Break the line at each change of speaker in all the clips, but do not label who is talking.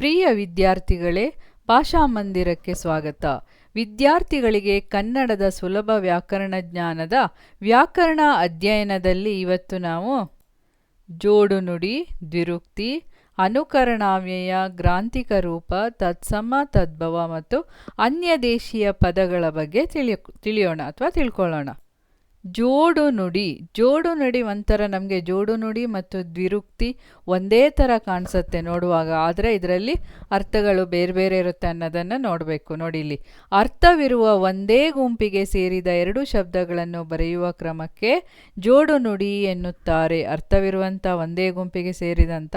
ಪ್ರಿಯ ವಿದ್ಯಾರ್ಥಿಗಳೇ, ಭಾಷಾ ಮಂದಿರಕ್ಕೆ ಸ್ವಾಗತ. ವಿದ್ಯಾರ್ಥಿಗಳಿಗೆ ಕನ್ನಡದ ಸುಲಭ ವ್ಯಾಕರಣ ಜ್ಞಾನದ ವ್ಯಾಕರಣ ಅಧ್ಯಯನದಲ್ಲಿ ಇವತ್ತು ನಾವು ಜೋಡು ನುಡಿ, ದ್ವಿರುಕ್ತಿ, ಅನುಕರಣಾವ್ಯಯ, ಗ್ರಾಂಥಿಕ ರೂಪ, ತತ್ಸಮ, ತದ್ಭವ ಮತ್ತು ಅನ್ಯದೇಶೀಯ ಪದಗಳ ಬಗ್ಗೆ ತಿಳಿಯೋಣ ಅಥವಾ ತಿಳ್ಕೊಳ್ಳೋಣ. ಜೋಡು ನುಡಿ ಒಂಥರ ನಮಗೆ ಜೋಡು ನುಡಿ ಮತ್ತು ದ್ವಿರುಕ್ತಿ ಒಂದೇ ಥರ ಕಾಣಿಸುತ್ತೆ ನೋಡುವಾಗ, ಆದರೆ ಇದರಲ್ಲಿ ಅರ್ಥಗಳು ಬೇರೆ ಬೇರೆ ಇರುತ್ತೆ ಅನ್ನೋದನ್ನು ನೋಡಬೇಕು. ನೋಡಿ, ಇಲ್ಲಿ ಅರ್ಥವಿರುವ ಒಂದೇ ಗುಂಪಿಗೆ ಸೇರಿದ ಎರಡು ಶಬ್ದಗಳನ್ನು ಬರೆಯುವ ಕ್ರಮಕ್ಕೆ ಜೋಡು ನುಡಿ ಎನ್ನುತ್ತಾರೆ. ಅರ್ಥವಿರುವಂಥ ಒಂದೇ ಗುಂಪಿಗೆ ಸೇರಿದಂಥ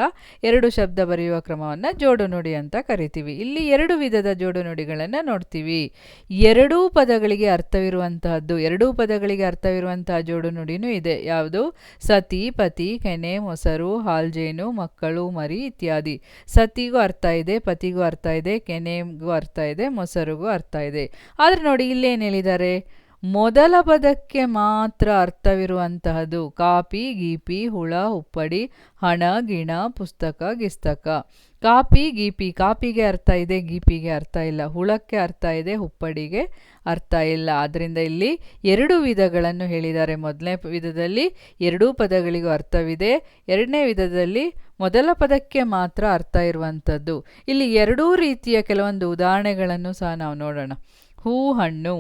ಎರಡು ಶಬ್ದ ಬರೆಯುವ ಕ್ರಮವನ್ನು ಜೋಡು ನುಡಿ ಅಂತ ಕರಿತೀವಿ. ಇಲ್ಲಿ ಎರಡು ವಿಧದ ಜೋಡು ನುಡಿಗಳನ್ನು ನೋಡ್ತೀವಿ. ಎರಡೂ ಪದಗಳಿಗೆ ಅರ್ಥವಿರುವಂತಹದ್ದು, ಎರಡೂ ಪದಗಳಿಗೆ ಅರ್ಥವಿರುವಂತಹ ಜೋಡು ನುಡಿನೂ ಇದೆ. ಯಾವುದು? ಸತಿ, ಪತಿ, ಕೆನೆ, ಮೊಸರು, ಹಾಲ್ಜೇನು, ಮಕ್ಕಳು, ಮರಿ ಇತ್ಯಾದಿ. ಸತಿಗೂ ಅರ್ಥ ಇದೆ, ಪತಿಗೂ ಅರ್ಥ ಇದೆ, ಕೆನೆಗೂ ಅರ್ಥ ಇದೆ, ಮೊಸರಿಗೂ ಅರ್ಥ ಇದೆ. ಆದರೆ ನೋಡಿ, ಇಲ್ಲೇನು ಹೇಳಿದ್ದಾರೆ? ಮೊದಲ ಪದಕ್ಕೆ ಮಾತ್ರ ಅರ್ಥವಿರುವಂತಹದ್ದು. ಕಾಪಿ, ಗೀಪಿ, ಹುಳ, ಉಪ್ಪಡಿ, ಹಣ, ಗಿಣ, ಪುಸ್ತಕ, ಗಿಸ್ತಕ. ಕಾಪಿ, ಗೀಪಿ, ಕಾಪಿಗೆ ಅರ್ಥ ಇದೆ, ಗೀಪಿಗೆ ಅರ್ಥ ಇಲ್ಲ. ಹುಳಕ್ಕೆ ಅರ್ಥ ಇದೆ, ಹುಪ್ಪಡಿಗೆ ಅರ್ಥ ಇಲ್ಲ. ಆದ್ದರಿಂದ ಇಲ್ಲಿ ಎರಡು ವಿಧಗಳನ್ನು ಹೇಳಿದ್ದಾರೆ. ಮೊದಲನೇ ವಿಧದಲ್ಲಿ ಎರಡೂ ಪದಗಳಿಗೂ ಅರ್ಥವಿದೆ, ಎರಡನೇ ವಿಧದಲ್ಲಿ ಮೊದಲ ಪದಕ್ಕೆ ಮಾತ್ರ ಅರ್ಥ ಇರುವಂಥದ್ದು. ಇಲ್ಲಿ ಎರಡೂ ರೀತಿಯ ಕೆಲವೊಂದು ಉದಾಹರಣೆಗಳನ್ನು ಸಹ ನಾವು ನೋಡೋಣ. ಹೂ, ಹಣ್ಣು,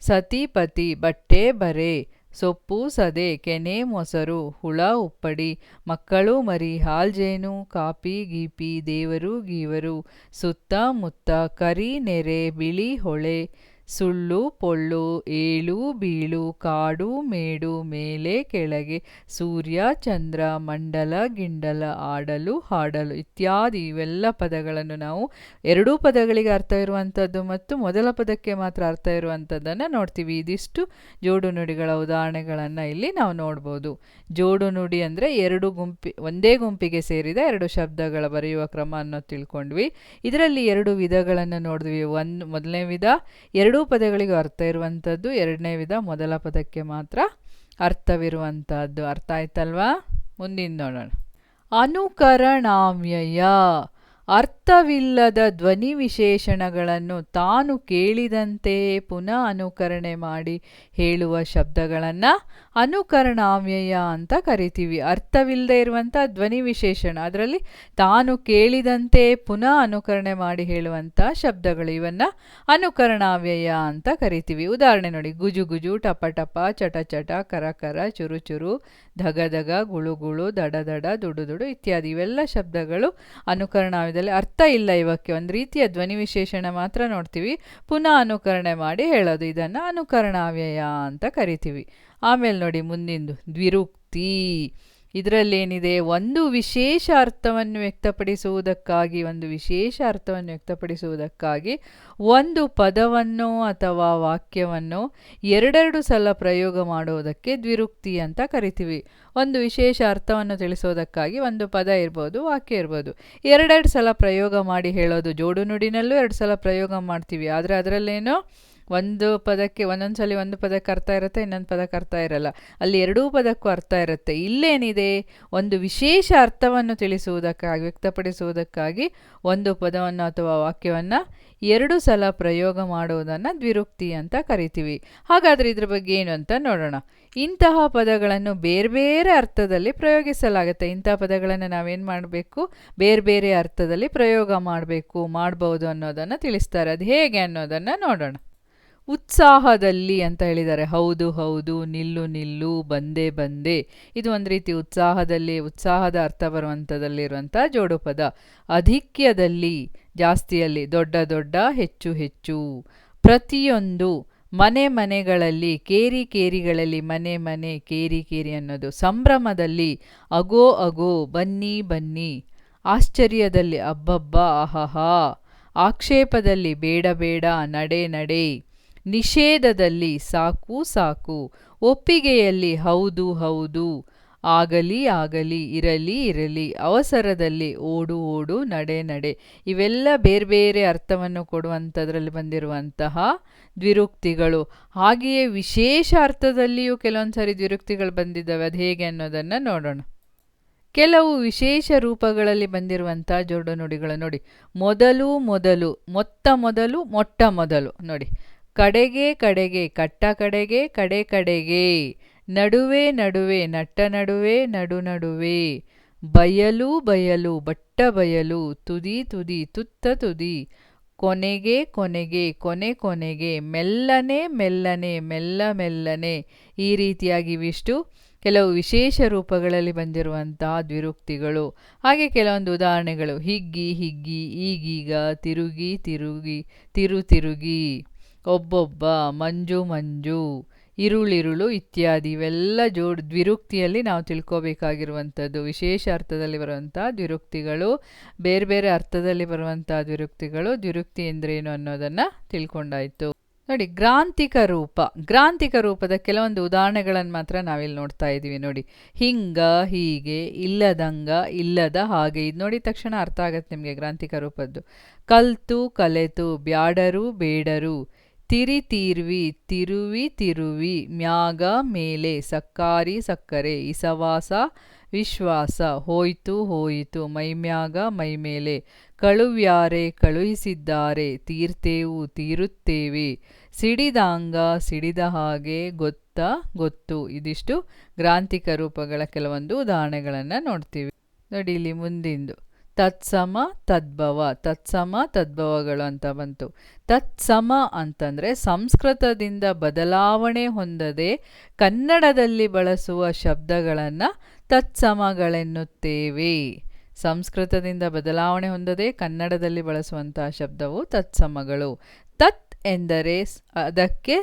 ಸತಿ, ಪತಿ, ಬಟ್ಟೆ, ಬರೆ, ಸೊಪ್ಪು, ಸದೆ, ಕೆನೆ, ಮೊಸರು, ಹುಳ, ಉಪ್ಪಡಿ, ಮಕ್ಕಳು, ಮರಿ, ಹಾಲ್ಜೇನು, ಕಾಪಿ, ಗೀಪಿ, ದೇವರು, ಗೀವರು, ಸುತ್ತ, ಮುತ್ತ, ಕರಿ, ನೆರೆ, ಬಿಳಿ, ಹೊಳೆ, ಸುಳ್ಳು, ಪೊಳ್ಳು, ಏಳು, ಬೀಳು, ಕಾಡು, ಮೇಡು, ಮೇಲೆ, ಕೆಳಗೆ, ಸೂರ್ಯ, ಚಂದ್ರ, ಮಂಡಲ, ಗಿಂಡಲ, ಆಡಲು, ಹಾಡಲು ಇತ್ಯಾದಿ. ಇವೆಲ್ಲ ಪದಗಳನ್ನು ನಾವು ಎರಡೂ ಪದಗಳಿಗೆ ಅರ್ಥ ಇರುವಂಥದ್ದು ಮತ್ತು ಮೊದಲ ಪದಕ್ಕೆ ಮಾತ್ರ ಅರ್ಥ ಇರುವಂಥದ್ದನ್ನು ನೋಡ್ತೀವಿ. ಇದಿಷ್ಟು ಜೋಡು ನುಡಿಗಳ ಉದಾಹರಣೆಗಳನ್ನು ಇಲ್ಲಿ ನಾವು ನೋಡ್ಬೋದು. ಜೋಡು ನುಡಿ ಅಂದರೆ ಒಂದೇ ಗುಂಪಿಗೆ ಸೇರಿದ ಎರಡು ಶಬ್ದಗಳ ಬರೆಯುವ ಕ್ರಮ ಅನ್ನೋದು ತಿಳ್ಕೊಂಡ್ವಿ. ಇದರಲ್ಲಿ ಎರಡು ವಿಧಗಳನ್ನು ನೋಡಿದ್ವಿ. ಮೊದಲನೇ ವಿಧ ಎರಡೂ ಪದಗಳಿಗೂ ಅರ್ಥ ಇರುವಂಥದ್ದು, ಎರಡನೇ ವಿಧ ಮೊದಲ ಪದಕ್ಕೆ ಮಾತ್ರ ಅರ್ಥವಿರುವಂಥದ್ದು. ಅರ್ಥ ಆಯ್ತಲ್ವಾ? ಮುಂದಿನ ನೋಡೋಣ. ಅನುಕರಣಾವ್ಯಯ. ಅರ್ಥವಿಲ್ಲದ ಧ್ವನಿ ವಿಶೇಷಣಗಳನ್ನು ತಾನು ಕೇಳಿದಂತೆಯೇ ಪುನಃ ಅನುಕರಣೆ ಮಾಡಿ ಹೇಳುವ ಶಬ್ದಗಳನ್ನು ಅನುಕರಣಾವ್ಯಯ ಅಂತ ಕರಿತೀವಿ. ಅರ್ಥವಿಲ್ಲದೆ ಇರುವಂಥ ಧ್ವನಿ ವಿಶೇಷಣ, ಅದರಲ್ಲಿ ತಾನು ಕೇಳಿದಂತೆ ಪುನಃ ಅನುಕರಣೆ ಮಾಡಿ ಹೇಳುವಂಥ ಶಬ್ದಗಳು, ಇವನ್ನು ಅನುಕರಣಾವ್ಯಯ ಅಂತ ಕರಿತೀವಿ. ಉದಾಹರಣೆ ನೋಡಿ. ಗುಜು ಗುಜು, ಟಪ ಟಪ, ಚಟ ಚಟ, ಕರ ಕರ, ಚುರು ಚುರು, ಧಗ ಧಗ, ಗುಳು ಗುಳು, ದಡ ದಡ, ದುಡು ದುಡು ಇತ್ಯಾದಿ. ಇವೆಲ್ಲ ಶಬ್ದಗಳು ಅನುಕರಣಾವ್ಯಯದಲ್ಲಿ ಅರ್ಥ ಇಲ್ಲ. ಇವಕ್ಕೆ ಒಂದು ರೀತಿಯ ಧ್ವನಿ ವಿಶೇಷಣ ಮಾತ್ರ ನೋಡ್ತೀವಿ, ಪುನಃ ಅನುಕರಣೆ ಮಾಡಿ ಹೇಳೋದು, ಇದನ್ನು ಅನುಕರಣಾವ್ಯಯ ಅಂತ ಕರಿತೀವಿ. ಆಮೇಲೆ ನೋಡಿ ಮುಂದಿಂದು ದ್ವಿರುಕ್ತಿ. ಇದರಲ್ಲೇನಿದೆ? ಒಂದು ವಿಶೇಷ ಅರ್ಥವನ್ನು ವ್ಯಕ್ತಪಡಿಸುವುದಕ್ಕಾಗಿ ಒಂದು ಪದವನ್ನು ಅಥವಾ ವಾಕ್ಯವನ್ನು ಎರಡೆರಡು ಸಲ ಪ್ರಯೋಗ ಮಾಡುವುದಕ್ಕೆ ದ್ವಿರುಕ್ತಿ ಅಂತ ಕರಿತೀವಿ. ಒಂದು ವಿಶೇಷ ಅರ್ಥವನ್ನು ತಿಳಿಸೋದಕ್ಕಾಗಿ ಒಂದು ಪದ ಇರ್ಬೋದು, ವಾಕ್ಯ ಇರ್ಬೋದು, ಎರಡೆರಡು ಸಲ ಪ್ರಯೋಗ ಮಾಡಿ ಹೇಳೋದು. ಜೋಡು ನುಡಿನಲ್ಲೂ ಎರಡು ಸಲ ಪ್ರಯೋಗ ಮಾಡ್ತೀವಿ, ಆದರೆ ಅದರಲ್ಲೇನೋ ಒಂದು ಪದಕ್ಕೆ ಒಂದೊಂದ್ಸಲಿ ಒಂದು ಪದಕ್ಕೆ ಅರ್ಥ ಇರುತ್ತೆ, ಇನ್ನೊಂದು ಪದಕ್ಕೆ ಅರ್ಥ ಇರಲ್ಲ. ಅಲ್ಲಿ ಎರಡೂ ಪದಕ್ಕೂ ಅರ್ಥ ಇರುತ್ತೆ. ಇಲ್ಲೇನಿದೆ? ಒಂದು ವಿಶೇಷ ಅರ್ಥವನ್ನು ವ್ಯಕ್ತಪಡಿಸುವುದಕ್ಕಾಗಿ ಒಂದು ಪದವನ್ನು ಅಥವಾ ವಾಕ್ಯವನ್ನು ಎರಡು ಸಲ ಪ್ರಯೋಗ ಮಾಡುವುದನ್ನು ದ್ವಿರುಕ್ತಿ ಅಂತ ಕರಿತೀವಿ. ಹಾಗಾದರೆ ಇದ್ರ ಬಗ್ಗೆ ಏನು ಅಂತ ನೋಡೋಣ. ಇಂತಹ ಪದಗಳನ್ನು ಬೇರೆ ಬೇರೆ ಅರ್ಥದಲ್ಲಿ ಪ್ರಯೋಗಿಸಲಾಗುತ್ತೆ. ಇಂತಹ ಪದಗಳನ್ನು ನಾವೇನು ಮಾಡಬೇಕು? ಬೇರೆ ಬೇರೆ ಅರ್ಥದಲ್ಲಿ ಪ್ರಯೋಗ ಮಾಡ್ಬೋದು ಅನ್ನೋದನ್ನು ತಿಳಿಸ್ತಾರೆ. ಅದು ಹೇಗೆ ಅನ್ನೋದನ್ನು ನೋಡೋಣ. ಉತ್ಸಾಹದಲ್ಲಿ ಅಂತ ಹೇಳಿದ್ದಾರೆ. ಹೌದು ಹೌದು, ನಿಲ್ಲು ನಿಲ್ಲು, ಬಂದೆ ಬಂದೆ. ಇದು ಒಂದು ರೀತಿ ಉತ್ಸಾಹದ ಅರ್ಥ ಬರುವಂಥದ್ದಲ್ಲಿರುವಂಥ ಜೋಡು ಪದ. ಅಧಿಕ್ಯದಲ್ಲಿ, ಜಾಸ್ತಿಯಲ್ಲಿ, ದೊಡ್ಡ ದೊಡ್ಡ, ಹೆಚ್ಚು ಹೆಚ್ಚು. ಪ್ರತಿಯೊಂದು, ಮನೆ ಮನೆಗಳಲ್ಲಿ, ಕೇರಿ ಕೇರಿಗಳಲ್ಲಿ, ಮನೆ ಮನೆ, ಕೇರಿ ಕೇರಿ ಅನ್ನೋದು. ಸಂಭ್ರಮದಲ್ಲಿ, ಅಗೋ ಅಗೋ, ಬನ್ನಿ ಬನ್ನಿ. ಆಶ್ಚರ್ಯದಲ್ಲಿ, ಅಬ್ಬಬ್ಬ, ಆಹಹಾ. ಆಕ್ಷೇಪದಲ್ಲಿ, ಬೇಡ ಬೇಡ, ನಡೆ ನಡೆ. ನಿಷೇಧದಲ್ಲಿ, ಸಾಕು ಸಾಕು. ಒಪ್ಪಿಗೆಯಲ್ಲಿ, ಹೌದು ಹೌದು, ಆಗಲಿ ಆಗಲಿ, ಇರಲಿ ಇರಲಿ. ಅವಸರದಲ್ಲಿ, ಓಡು ಓಡು, ನಡೆ ನಡೆ. ಇವೆಲ್ಲ ಬೇರೆ ಬೇರೆ ಅರ್ಥವನ್ನು ಕೊಡುವಂಥದ್ರಲ್ಲಿ ಬಂದಿರುವಂತಹ ದ್ವಿರುಕ್ತಿಗಳು. ಹಾಗೆಯೇ ವಿಶೇಷ ಅರ್ಥದಲ್ಲಿಯೂ ಕೆಲವೊಂದು ಸಾರಿ ದ್ವಿರುಕ್ತಿಗಳು ಬಂದಿದ್ದಾವೆ. ಅದು ಹೇಗೆ ಅನ್ನೋದನ್ನು ನೋಡೋಣ. ಕೆಲವು ವಿಶೇಷ ರೂಪಗಳಲ್ಲಿ ಬಂದಿರುವಂಥ ಜೋಡು ನುಡಿಗಳು ನೋಡಿ. ಮೊದಲು ಮೊದಲು, ಮೊತ್ತ ಮೊದಲು, ಮೊಟ್ಟ ಮೊದಲು ನೋಡಿ. ಕಡೆಗೆ ಕಡೆಗೆ, ಕಟ್ಟ ಕಡೆಗೆ, ಕಡೆ ಕಡೆಗೆ. ನಡುವೆ ನಡುವೆ, ನಟ್ಟ ನಡುವೆ, ನಡು ನಡುವೆ. ಬಯಲು ಬಯಲು, ಬಟ್ಟ ಬಯಲು. ತುದಿ ತುದಿ, ತುತ್ತ ತುದಿ. ಕೊನೆಗೆ ಕೊನೆಗೆ, ಕೊನೆ ಕೊನೆಗೆ. ಮೆಲ್ಲನೆ ಮೆಲ್ಲನೆ, ಮೆಲ್ಲ ಮೆಲ್ಲನೆ. ಈ ರೀತಿಯಾಗಿ ಇವಿಷ್ಟು ಕೆಲವು ವಿಶೇಷ ರೂಪಗಳಲ್ಲಿ ಬಂದಿರುವಂತಹ ದ್ವಿರುಕ್ತಿಗಳು. ಹಾಗೆ ಕೆಲವೊಂದು ಉದಾಹರಣೆಗಳು: ಹಿಗ್ಗಿ ಹಿಗ್ಗಿ, ಈಗೀಗ, ತಿರುಗಿ ತಿರುಗಿ, ತಿರು ತಿರುಗಿ, ಒಬ್ಬೊಬ್ಬ, ಮಂಜು ಮಂಜು, ಇರುಳಿರುಳು ಇತ್ಯಾದಿ. ಇವೆಲ್ಲ ದ್ವಿರುಕ್ತಿಯಲ್ಲಿ ನಾವು ತಿಳ್ಕೋಬೇಕಾಗಿರುವಂಥದ್ದು. ವಿಶೇಷ ಅರ್ಥದಲ್ಲಿ ಬರುವಂಥ ದ್ವಿರುಕ್ತಿಗಳು, ಬೇರೆ ಬೇರೆ ಅರ್ಥದಲ್ಲಿ ಬರುವಂಥ ದ್ವಿರುಕ್ತಿಗಳು. ದ್ವಿರುಕ್ತಿ ಎಂದರೇನು ಅನ್ನೋದನ್ನು ತಿಳ್ಕೊಂಡಾಯಿತು. ನೋಡಿ, ಗ್ರಾಂಥಿಕ ರೂಪ. ಗ್ರಾಂಥಿಕ ರೂಪದ ಕೆಲವೊಂದು ಉದಾಹರಣೆಗಳನ್ನು ಮಾತ್ರ ನಾವಿಲ್ಲಿ ನೋಡ್ತಾ ಇದ್ದೀವಿ ನೋಡಿ. ಹಿಂಗ, ಹೀಗೆ, ಇಲ್ಲದಂಗ, ಇಲ್ಲದ ಹಾಗೆ. ಇದು ನೋಡಿದ ತಕ್ಷಣ ಅರ್ಥ ಆಗತ್ತೆ ನಿಮಗೆ ಗ್ರಾಂಥಿಕ ರೂಪದ್ದು. ಕಲ್ತು ಕಲೆತು, ಬ್ಯಾಡರು ಬೇಡರು. ತಿರಿ ತೀರ್ವಿ, ತಿರುವಿ ತಿರುವಿ. ಮ್ಯಾಗ ಮೇಲೆ, ಸಕ್ಕಾರಿ ಸಕ್ಕರೆ. ಇಸವಾಸ ವಿಶ್ವಾಸ. ಹೋಯ್ತು ಹೋಯಿತು, ಮೈಮ್ಯಾಗ ಮೈಮೇಲೆ. ಕಳುವ್ಯಾರೆ, ಕಳುಹಿಸಿದ್ದಾರೆ. ತೀರ್ತೇವು, ತೀರುತ್ತೇವೆ. ಸಿಡಿದಾಂಗ, ಸಿಡಿದ ಹಾಗೆ. ಗೊತ್ತ, ಗೊತ್ತು. ಇದಿಷ್ಟು ಗ್ರಾಂಥಿಕ ರೂಪಗಳ ಕೆಲವೊಂದು ಉದಾಹರಣೆಗಳನ್ನು ನೋಡ್ತೀವಿ ನೋಡಿ. ಇಲ್ಲಿ ಮುಂದಿಂದು ತತ್ಸಮ ತದ್ಭವ. ತತ್ಸಮ ತದ್ಭವಗಳು ಅಂತ ಬಂತು. ತತ್ಸಮ ಅಂತಂದರೆ ಸಂಸ್ಕೃತದಿಂದ ಬದಲಾವಣೆ ಹೊಂದದೆ ಕನ್ನಡದಲ್ಲಿ ಬಳಸುವ ಶಬ್ದಗಳನ್ನು ತತ್ಸಮಗಳೆನ್ನುತ್ತೇವೆ. ಸಂಸ್ಕೃತದಿಂದ ಬದಲಾವಣೆ ಹೊಂದದೆ ಕನ್ನಡದಲ್ಲಿ ಬಳಸುವಂತಹ ಶಬ್ದವು ತತ್ಸಮಗಳು. ತತ್ ಎಂದರೆ ಅದಕ್ಕೆ,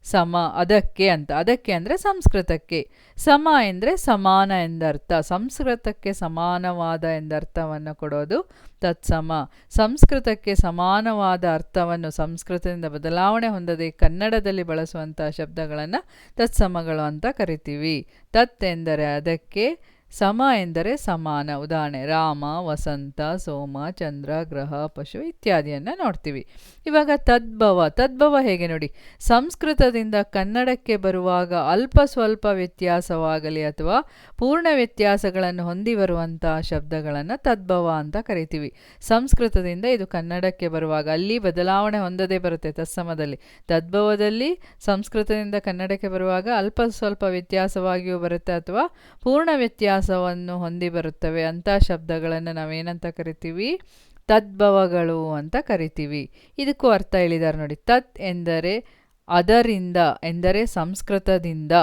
ಸಮ ಅದಕ್ಕೆ ಅಂತ. ಅದಕ್ಕೆ ಅಂದರೆ ಸಂಸ್ಕೃತಕ್ಕೆ. ಸಮ ಎಂದರೆ ಸಮಾನ ಎಂದರ್ಥ. ಸಂಸ್ಕೃತಕ್ಕೆ ಸಮಾನವಾದ ಎಂದರ್ಥವನ್ನು ಕೊಡೋದು ತತ್ಸಮ. ಸಂಸ್ಕೃತಕ್ಕೆ ಸಮಾನವಾದ ಅರ್ಥವನ್ನು ಸಂಸ್ಕೃತದಿಂದ ಬದಲಾವಣೆ ಹೊಂದದೆ ಕನ್ನಡದಲ್ಲಿ ಬಳಸುವಂಥ ಶಬ್ದಗಳನ್ನು ತತ್ಸಮಗಳು ಅಂತ ಕರಿತೀವಿ. ತತ್ ಎಂದರೆ ಅದಕ್ಕೆ, ಸಮ ಎಂದರೆ ಸಮಾನ. ಉದಾಹರಣೆ: ರಾಮ, ವಸಂತ, ಸೋಮ, ಚಂದ್ರ, ಗ್ರಹ, ಪಶು ಇತ್ಯಾದಿಯನ್ನು ನೋಡ್ತೀವಿ. ಇವಾಗ ತದ್ಭವ. ತದ್ಭವ ಹೇಗೆ ನೋಡಿ. ಸಂಸ್ಕೃತದಿಂದ ಕನ್ನಡಕ್ಕೆ ಬರುವಾಗ ಅಲ್ಪ ಸ್ವಲ್ಪ ವ್ಯತ್ಯಾಸವಾಗಲಿ ಅಥವಾ ಪೂರ್ಣ ವ್ಯತ್ಯಾಸಗಳನ್ನು ಹೊಂದಿ ಬರುವಂತಹ ಶಬ್ದಗಳನ್ನು ತದ್ಭವ ಅಂತ ಕರಿತೀವಿ. ಸಂಸ್ಕೃತದಿಂದ ಇದು ಕನ್ನಡಕ್ಕೆ ಬರುವಾಗ ಅಲ್ಲಿ ಬದಲಾವಣೆ ಹೊಂದದೇ ಬರುತ್ತೆ ತತ್ಸಮದಲ್ಲಿ. ತದ್ಭವದಲ್ಲಿ ಸಂಸ್ಕೃತದಿಂದ ಕನ್ನಡಕ್ಕೆ ಬರುವಾಗ ಅಲ್ಪ ಸ್ವಲ್ಪ ವ್ಯತ್ಯಾಸವಾಗಿಯೂ ಬರುತ್ತೆ ಅಥವಾ ಪೂರ್ಣ ವ್ಯತ್ಯಾಸವನ್ನು ಹೊಂದಿ ಬರುತ್ತವೆ. ಅಂಥ ಶಬ್ದಗಳನ್ನು ನಾವೇನಂತ ಕರಿತೀವಿ? ತದ್ಭವಗಳು ಅಂತ ಕರಿತೀವಿ. ಇದಕ್ಕೂ ಅರ್ಥ ಹೇಳಿದ್ದಾರೆ ನೋಡಿ. ತತ್ ಎಂದರೆ ಅದರಿಂದ ಎಂದರೆ ಸಂಸ್ಕೃತದಿಂದ.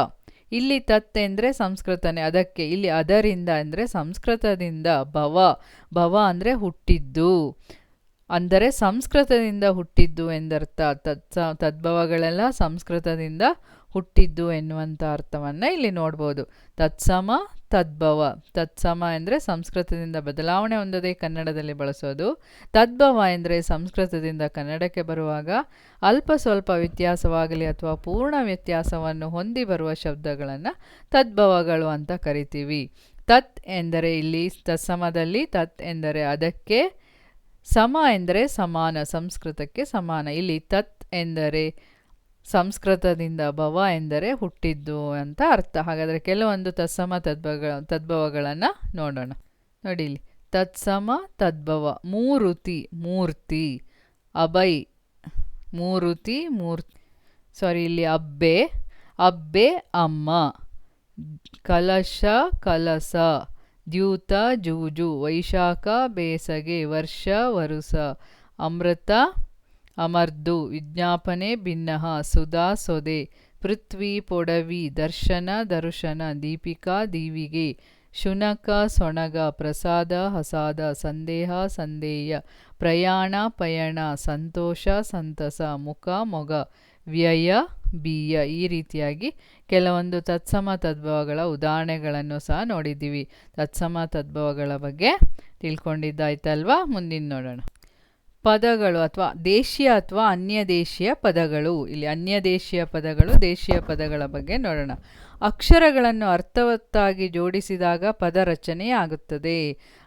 ಇಲ್ಲಿ ತತ್ ಎಂದರೆ ಸಂಸ್ಕೃತನೇ, ಅದಕ್ಕೆ. ಇಲ್ಲಿ ಅದರಿಂದ ಅಂದರೆ ಸಂಸ್ಕೃತದಿಂದ. ಭವ, ಭವ ಅಂದರೆ ಹುಟ್ಟಿದ್ದು, ಅಂದರೆ ಸಂಸ್ಕೃತದಿಂದ ಹುಟ್ಟಿದ್ದು ಎಂದರ್ಥ. ತದ್ಭವಗಳೆಲ್ಲ ಸಂಸ್ಕೃತದಿಂದ ಹುಟ್ಟಿದ್ದು ಎನ್ನುವಂಥ ಅರ್ಥವನ್ನು ಇಲ್ಲಿ ನೋಡ್ಬೋದು. ತತ್ಸಮ ತದ್ಭವ. ತತ್ಸಮ ಎಂದರೆ ಸಂಸ್ಕೃತದಿಂದ ಬದಲಾವಣೆ ಹೊಂದದೆ ಕನ್ನಡದಲ್ಲಿ ಬಳಸೋದು. ತದ್ಭವ ಎಂದರೆ ಸಂಸ್ಕೃತದಿಂದ ಕನ್ನಡಕ್ಕೆ ಬರುವಾಗ ಅಲ್ಪ ಸ್ವಲ್ಪ ವ್ಯತ್ಯಾಸವಾಗಲಿ ಅಥವಾ ಪೂರ್ಣ ವ್ಯತ್ಯಾಸವನ್ನು ಹೊಂದಿ ಬರುವ ಶಬ್ದಗಳನ್ನು ತದ್ಭವಗಳು ಅಂತ ಕರಿತೀವಿ. ತತ್ ಎಂದರೆ ಇಲ್ಲಿ ತತ್ಸಮದಲ್ಲಿ ತತ್ ಎಂದರೆ ಅದಕ್ಕೆ, ಸಮ ಎಂದರೆ ಸಮಾನ, ಸಂಸ್ಕೃತಕ್ಕೆ ಸಮಾನ. ಇಲ್ಲಿ ತತ್ ಎಂದರೆ ಸಂಸ್ಕೃತದಿಂದ, ಭವ ಎಂದರೆ ಹುಟ್ಟಿದ್ದು ಅಂತ ಅರ್ಥ. ಹಾಗಾದರೆ ಕೆಲವೊಂದು ತತ್ಸಮ ತದ್ಭವಗಳನ್ನು ನೋಡೋಣ ನೋಡಿ. ಇಲ್ಲಿ ತತ್ಸಮ ತದ್ಭವ: ಮೂರುತಿ, ಮೂರ್ತಿ. ಅಭೈ, ಮೂರುತಿ, ಇಲ್ಲಿ ಅಬ್ಬೆ, ಅಬ್ಬೆ ಅಮ್ಮ. ಕಲಶ, ಕಲಸ. ದ್ಯೂತ, ಜೂಜು. ವೈಶಾಖ, ಬೇಸಗೆ. ವರ್ಷ, ವರುಸ. ಅಮೃತ, ಅಮರ್ದು. ವಿಜ್ಞಾಪನೆ, ಭಿನ್ನಃ. ಸುಧಾ, ಸೊದೆ. ಪೃಥ್ವಿ, ಪೊಡವಿ. ದರ್ಶನ, ದರುಶನ. ದೀಪಿಕಾ, ದೀವಿಗೆ. ಶುನಕ, ಸೊಣಗ. ಪ್ರಸಾದ, ಹಸಾದ. ಸಂದೇಹ, ಸಂದೇಯ. ಪ್ರಯಾಣ, ಪಯಣ. ಸಂತೋಷ, ಸಂತಸ. ಮುಖ, ಮೊಗ. ವ್ಯಯ, ಬೀಯ. ಈ ರೀತಿಯಾಗಿ ಕೆಲವೊಂದು ತತ್ಸಮ ತದ್ಭವಗಳ ಉದಾಹರಣೆಗಳನ್ನು ಸಹ ನೋಡಿದ್ದೀವಿ. ತತ್ಸಮ ತದ್ಭವಗಳ ಬಗ್ಗೆ ತಿಳ್ಕೊಂಡಿದ್ದಾಯ್ತಲ್ವಾ? ಮುಂದಿನ ನೋಡೋಣ. ಪದಗಳು ಅಥವಾ ದೇಶೀಯ ಅಥವಾ ಅನ್ಯ ದೇಶೀಯ ಪದಗಳು. ಇಲ್ಲಿ ಅನ್ಯ ದೇಶೀಯ ಪದಗಳು, ದೇಶೀಯ ಪದಗಳ ಬಗ್ಗೆ ನೋಡೋಣ. ಅಕ್ಷರಗಳನ್ನು ಅರ್ಥವತ್ತಾಗಿ ಜೋಡಿಸಿದಾಗ ಪದ ರಚನೆಯಾಗುತ್ತದೆ.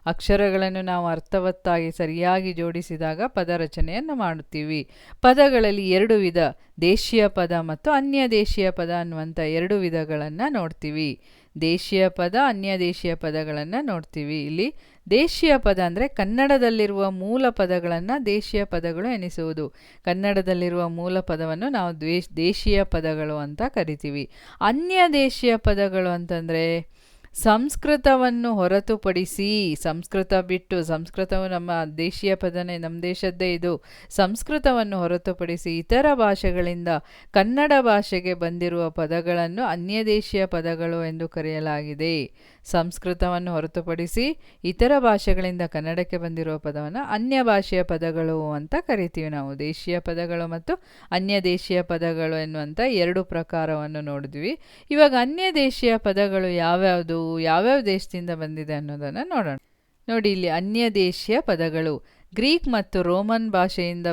ಅಕ್ಷರಗಳನ್ನು ನಾವು ಅರ್ಥವತ್ತಾಗಿ ಸರಿಯಾಗಿ ಜೋಡಿಸಿದಾಗ ಪದ ರಚನೆಯನ್ನು ಮಾಡುತ್ತೀವಿ. ಪದಗಳಲ್ಲಿ ಎರಡು ವಿಧ, ದೇಶೀಯ ಪದ ಮತ್ತು ಅನ್ಯ ದೇಶೀಯ ಪದ ಅನ್ನುವಂಥ ಎರಡು ವಿಧಗಳನ್ನು ನೋಡ್ತೀವಿ. ದೇಶೀಯ ಪದ, ಅನ್ಯ ದೇಶೀಯ ಪದಗಳನ್ನು ನೋಡ್ತೀವಿ. ಇಲ್ಲಿ ದೇಶೀಯ ಪದ ಅಂದರೆ ಕನ್ನಡದಲ್ಲಿರುವ ಮೂಲ ಪದಗಳನ್ನು ದೇಶೀಯ ಪದಗಳು ಎನಿಸುವುದು. ಕನ್ನಡದಲ್ಲಿರುವ ಮೂಲ ಪದವನ್ನು ನಾವು ದೇಶೀಯ ಪದಗಳು ಅಂತ ಕರಿತೀವಿ. ಅನ್ಯ ದೇಶೀಯ ಪದಗಳು ಅಂತಂದರೆ ಸಂಸ್ಕೃತವನ್ನು ಹೊರತುಪಡಿಸಿ, ಸಂಸ್ಕೃತ ಬಿಟ್ಟು, ಸಂಸ್ಕೃತವು ನಮ್ಮ ದೇಶೀಯ ಪದನೇ, ನಮ್ಮ ದೇಶದ್ದೇ ಇದು. ಸಂಸ್ಕೃತವನ್ನು ಹೊರತುಪಡಿಸಿ ಇತರ ಭಾಷೆಗಳಿಂದ ಕನ್ನಡ ಭಾಷೆಗೆ ಬಂದಿರುವ ಪದಗಳನ್ನು ಅನ್ಯ ದೇಶೀಯ ಪದಗಳು ಎಂದು ಕರೆಯಲಾಗಿದೆ. ಸಂಸ್ಕೃತವನ್ನು ಹೊರತುಪಡಿಸಿ ಇತರ ಭಾಷೆಗಳಿಂದ ಕನ್ನಡಕ್ಕೆ ಬಂದಿರುವ ಪದವನ್ನು ಅನ್ಯ ಭಾಷೆಯ ಪದಗಳು ಅಂತ ಕರಿತೀವಿ ನಾವು. ದೇಶೀಯ ಪದಗಳು ಮತ್ತು ಅನ್ಯ ದೇಶೀಯ ಪದಗಳು ಎನ್ನುವಂಥ ಎರಡು ಪ್ರಕಾರವನ್ನು ನೋಡಿದ್ವಿ. ಇವಾಗ ಅನ್ಯ ದೇಶೀಯ ಪದಗಳು ಯಾವ್ಯಾವುದು, ಯಾವ್ಯಾವ ದೇಶದಿಂದ ಬಂದಿದೆ ಅನ್ನೋದನ್ನು ನೋಡೋಣ. ನೋಡಿ, ಇಲ್ಲಿ ಅನ್ಯ ದೇಶೀಯ ಪದಗಳು ಗ್ರೀಕ್ ಮತ್ತು ರೋಮನ್ ಭಾಷೆಯಿಂದ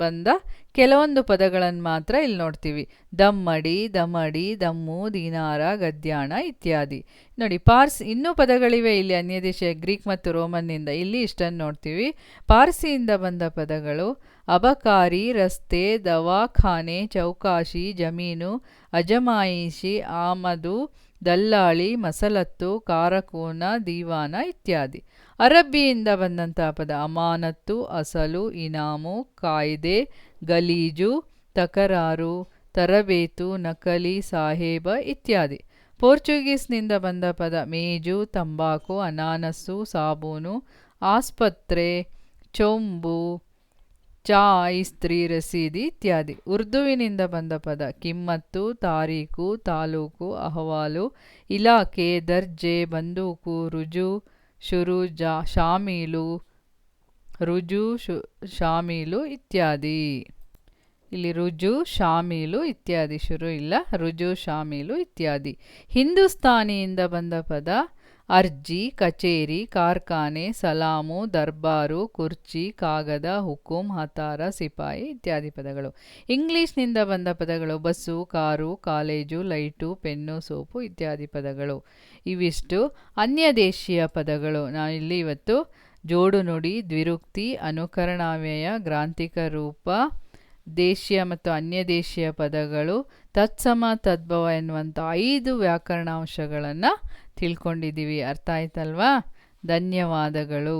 ಬಂದ ಕೆಲವೊಂದು ಪದಗಳನ್ನು ಮಾತ್ರ ಇಲ್ಲಿ ನೋಡ್ತೀವಿ. ದಮ್ಮಡಿ, ದಮಡಿ, ದಮ್ಮು, ದಿನಾರ, ಗದ್ಯಾಣ ಇತ್ಯಾದಿ. ನೋಡಿ, ಇನ್ನೂ ಪದಗಳಿವೆ ಇಲ್ಲಿ ಅನ್ಯ ದೇಶೀಯ ಗ್ರೀಕ್ ಮತ್ತು ರೋಮನ್ನಿಂದ. ಇಲ್ಲಿ ಇಷ್ಟನ್ನು ನೋಡ್ತೀವಿ. ಪಾರ್ಸಿಯಿಂದ ಬಂದ ಪದಗಳು ಅಬಕಾರಿ, ರಸ್ತೆ, ದವಾಖಾನೆ, ಚೌಕಾಶಿ, ಜಮೀನು, ಅಜಮಾಯಿಷಿ, ಆಮದು, ದಲ್ಲಾಳಿ, ಮಸಲತ್ತು, ಕಾರಕೋನ, ದೀವಾನ ಇತ್ಯಾದಿ. ಅರಬ್ಬಿಯಿಂದ ಬಂದಂಥ ಪದ ಅಮಾನತ್ತು, ಅಸಲು, ಇನಾಮು, ಕಾಯ್ದೆ, ಗಲೀಜು, ತಕರಾರು, ತರಬೇತು, ನಕಲಿ, ಸಾಹೇಬ ಇತ್ಯಾದಿ. ಪೋರ್ಚುಗೀಸ್ನಿಂದ ಬಂದ ಪದ ಮೇಜು, ತಂಬಾಕು, ಅನಾನಸ್ಸು, ಸಾಬೂನು, ಆಸ್ಪತ್ರೆ, ಚೊಂಬು, ಚಾ, ಇಸ್ತ್ರಿ, ರಸೀದಿ ಇತ್ಯಾದಿ. ಉರ್ದುವಿನಿಂದ ಬಂದ ಪದ ಕಿಮ್ಮತ್ತು, ತಾರೀಕು, ತಾಲೂಕು, ಅಹವಾಲು, ಇಲಾಖೆ, ದರ್ಜೆ, ಬಂದೂಕು, ರುಜು, ಶುರು, ಶಾಮೀಲು, ರುಜು, ಶಾಮೀಲು ಇತ್ಯಾದಿ. ಇಲ್ಲಿ ರುಜು, ಶಾಮೀಲು ಇತ್ಯಾದಿ, ಶುರು ಇಲ್ಲ, ರುಜು, ಶಾಮೀಲು ಇತ್ಯಾದಿ. ಹಿಂದೂಸ್ತಾನಿಯಿಂದ ಬಂದ ಪದ ಅರ್ಜಿ, ಕಚೇರಿ, ಕಾರ್ಖಾನೆ, ಸಲಾಮು, ದರ್ಬಾರು, ಕುರ್ಚಿ, ಕಾಗದ, ಹುಕುಂ, ಹತಾರ, ಸಿಪಾಯಿ ಇತ್ಯಾದಿ ಪದಗಳು. ಇಂಗ್ಲಿಷ್ನಿಂದ ಬಂದ ಪದಗಳು bus, car, college, light, pen, soap ಇತ್ಯಾದಿ ಪದಗಳು. ಇವಿಷ್ಟು ಅನ್ಯ ದೇಶೀಯ ಪದಗಳು. ನಾವಿಲ್ಲಿ ಇವತ್ತು ಜೋಡು ನುಡಿ, ದ್ವಿರುಕ್ತಿ, ಅನುಕರಣಾವ್ಯಯ, ಗ್ರಾಂಥಿಕ ರೂಪ, ದೇಶೀಯ ಮತ್ತು ಅನ್ಯ ದೇಶೀಯ ಪದಗಳು, ತತ್ಸಮ, ತದ್ಭವ ಎನ್ನುವಂಥ 5 ವ್ಯಾಕರಣಾಂಶಗಳನ್ನು ತಿಳ್ಕೊಂಡಿದ್ದೀವಿ. ಅರ್ಥ ಆಯ್ತಲ್ವಾ? ಧನ್ಯವಾದಗಳು.